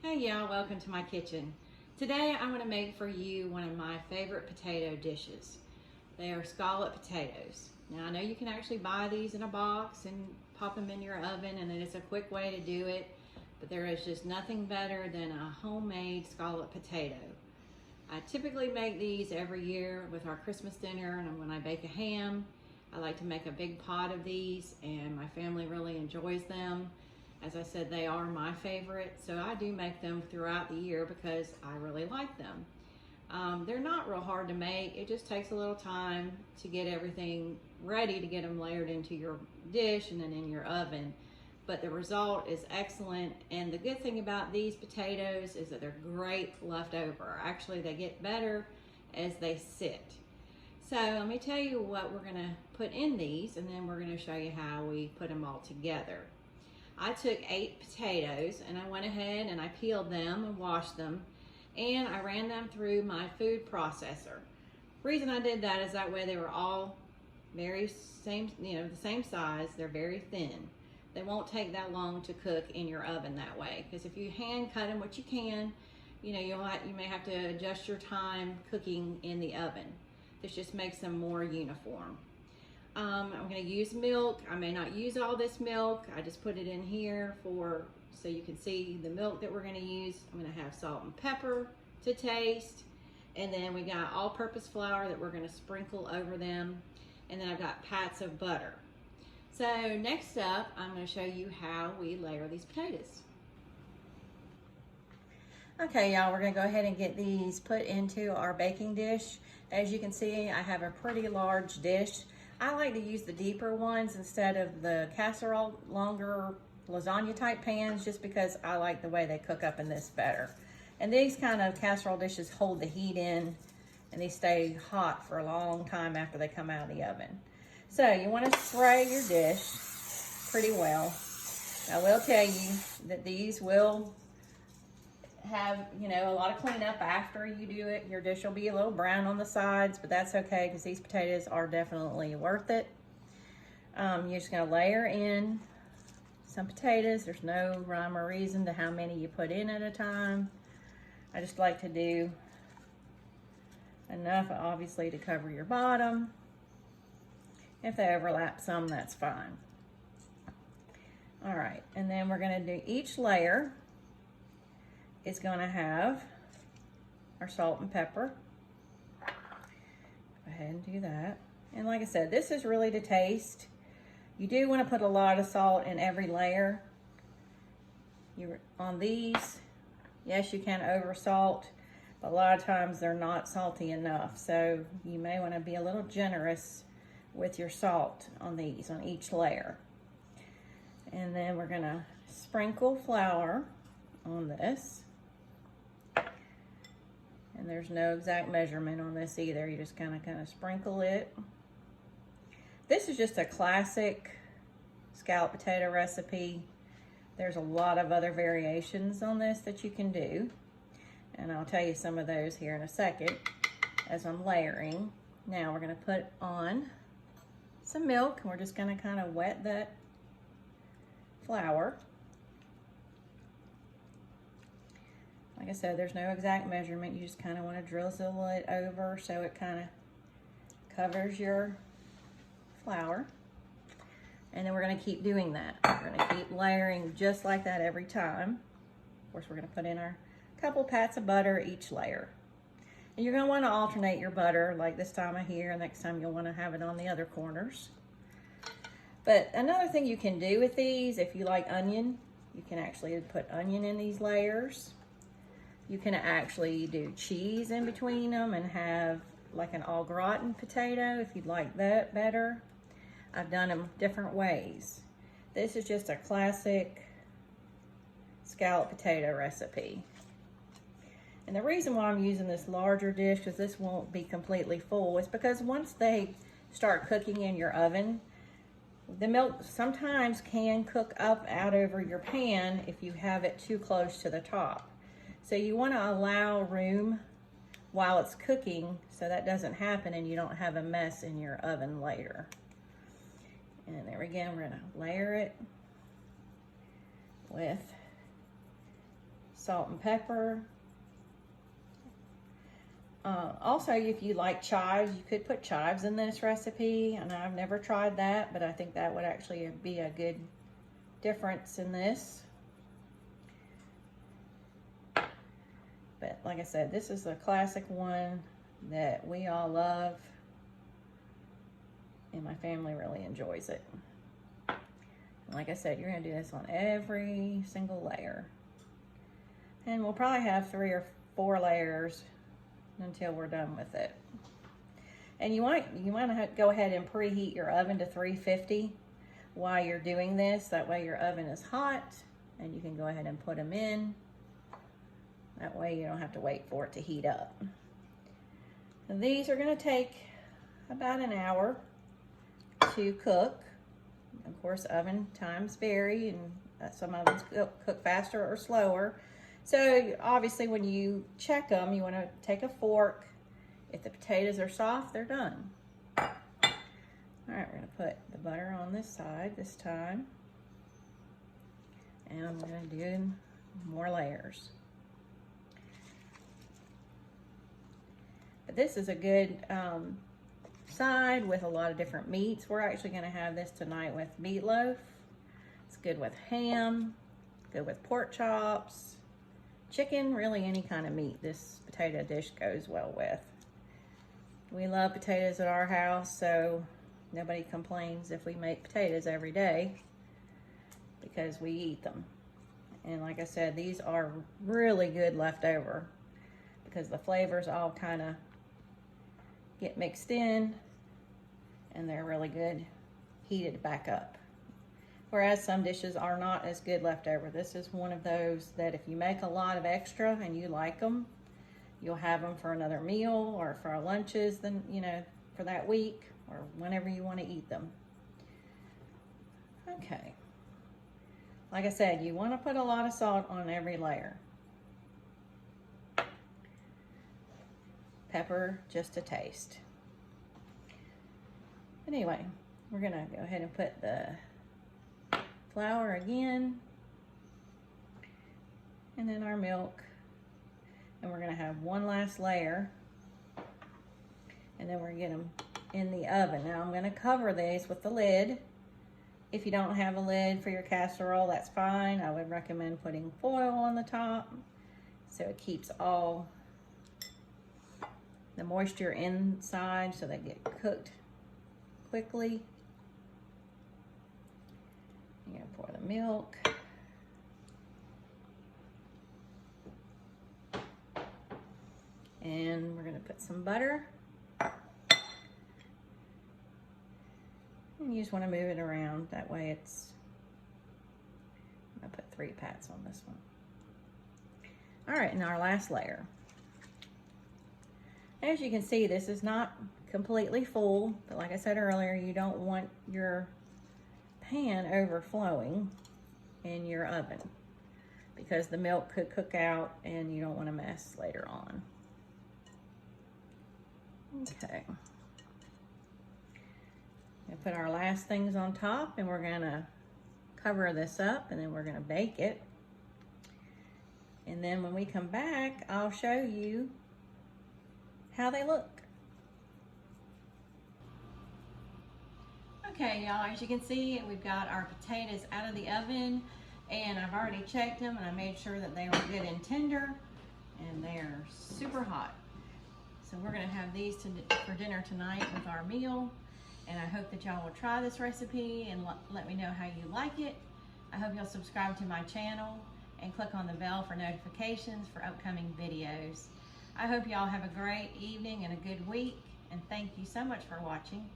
Hey y'all, welcome to my kitchen. Today I'm going to make for you one of my favorite potato dishes. They are scalloped potatoes. Now I know you can actually buy these in a box and pop them in your oven, and it is a quick way to do it, but there is just nothing better than a homemade scalloped potato. I typically make these every year with our Christmas dinner, and when I bake a ham, I like to make a big pot of these, and my family really enjoys them. As I said, they are my favorite, so I do make them throughout the year because I really like them. They're not real hard to make. It just takes a little time to get everything ready to get them layered into your dish and then in your oven. But the result is excellent, and the good thing about these potatoes is that they're great leftover. Actually, they get better as they sit. So let me tell you what we're gonna put in these, and then we're gonna show you how we put them all together. I took 8 potatoes and I went ahead and I peeled them and washed them, and I ran them through my food processor. The reason I did that is that way they were all the same size. They're very thin. They won't take that long to cook in your oven that way, because if you hand cut them, which you can, you may have to adjust your time cooking in the oven. This just makes them more uniform. I'm going to use milk. I may not use all this milk. I just put it in here so you can see the milk that we're going to use. I'm going to have salt and pepper to taste. And then we got all-purpose flour that we're going to sprinkle over them. And then I've got pats of butter. So next up, I'm going to show you how we layer these potatoes. Okay, y'all, we're going to go ahead and get these put into our baking dish. As you can see, I have a pretty large dish. I like to use the deeper ones instead of the casserole, longer lasagna type pans, just because I like the way they cook up in this better. And these kind of casserole dishes hold the heat in, and they stay hot for a long time after they come out of the oven. So you want to spray your dish pretty well. I will tell you that these will have, a lot of cleanup after you do it. Your dish will be a little brown on the sides, but that's okay because these potatoes are definitely worth it. You're just going to layer in some potatoes. There's no rhyme or reason to how many you put in at a time. I just like to do enough, obviously, to cover your bottom. If they overlap some, that's fine. All right, and then we're going to do each layer is going to have our salt and pepper. Go ahead and do that. And like I said, this is really to taste. You do want to put a lot of salt in every layer. On these, yes, you can over salt, but a lot of times they're not salty enough. So you may want to be a little generous with your salt on these, on each layer. And then we're going to sprinkle flour on this. And there's no exact measurement on this either. You just kind of sprinkle it. This is just a classic scalloped potato recipe. There's a lot of other variations on this that you can do, and I'll tell you some of those here in a second as I'm layering. Now we're going to put on some milk, and we're just going to kind of wet that flour. Like I said, there's no exact measurement. You just kind of want to drizzle it over so it kind of covers your flour. And then we're going to keep doing that. We're going to keep layering just like that every time. Of course, we're going to put in our couple pats of butter each layer. And you're going to want to alternate your butter, like this time of here, and next time you'll want to have it on the other corners. But another thing you can do with these, if you like onion, you can actually put onion in these layers. You can actually do cheese in between them and have like an au gratin potato if you'd like that better. I've done them different ways. This is just a classic scalloped potato recipe. And the reason why I'm using this larger dish, because this won't be completely full, is because once they start cooking in your oven, the milk sometimes can cook up out over your pan if you have it too close to the top. So you want to allow room while it's cooking so that doesn't happen and you don't have a mess in your oven later. And there again, we're going to layer it with salt and pepper. Also, if you like chives, you could put chives in this recipe, and I've never tried that, but I think that would actually be a good difference in this. But like I said, this is a classic one that we all love, and my family really enjoys it. And like I said, you're gonna do this on every single layer. And we'll probably have 3 or 4 layers until we're done with it. And you want to go ahead and preheat your oven to 350 while you're doing this. That way your oven is hot and you can go ahead and put them in. That way you don't have to wait for it to heat up. And these are going to take about an hour to cook. Of course, oven times vary, and some ovens cook faster or slower. So obviously when you check them, you want to take a fork. If the potatoes are soft, they're done. All right, we're going to put the butter on this side this time. And I'm going to do more layers. But this is a good side with a lot of different meats. We're actually going to have this tonight with meatloaf. It's good with ham, good with pork chops, chicken, really any kind of meat this potato dish goes well with. We love potatoes at our house, so nobody complains if we make potatoes every day because we eat them. And like I said, these are really good leftover because the flavors all kind of get mixed in and they're really good heated back up. Whereas some dishes are not as good leftover. This is one of those that if you make a lot of extra and you like them, you'll have them for another meal or for our lunches, then, you know, for that week or whenever you want to eat them. Okay. Like I said, you want to put a lot of salt on every layer. Pepper just to taste. But anyway, we're going to go ahead and put the flour again, and then our milk, and we're going to have one last layer, and then we're going to get them in the oven. Now I'm going to cover these with the lid. If you don't have a lid for your casserole, that's fine. I would recommend putting foil on the top so it keeps all the moisture inside so they get cooked quickly. You're gonna pour the milk. And we're gonna put some butter. And you just wanna move it around. That way it's, I'm gonna put 3 pats on this one. All right, and our last layer. As you can see, this is not completely full, but like I said earlier, you don't want your pan overflowing in your oven because the milk could cook out and you don't want to mess later on. Okay. We'll put our last things on top and we're gonna cover this up and then we're gonna bake it. And then when we come back, I'll show you how they look. Okay, y'all, as you can see, we've got our potatoes out of the oven and I've already checked them and I made sure that they were good and tender and they're super hot. So we're gonna have these for dinner tonight with our meal, and I hope that y'all will try this recipe and let me know how you like it. I hope you'll subscribe to my channel and click on the bell for notifications for upcoming videos. I hope y'all have a great evening and a good week, and thank you so much for watching.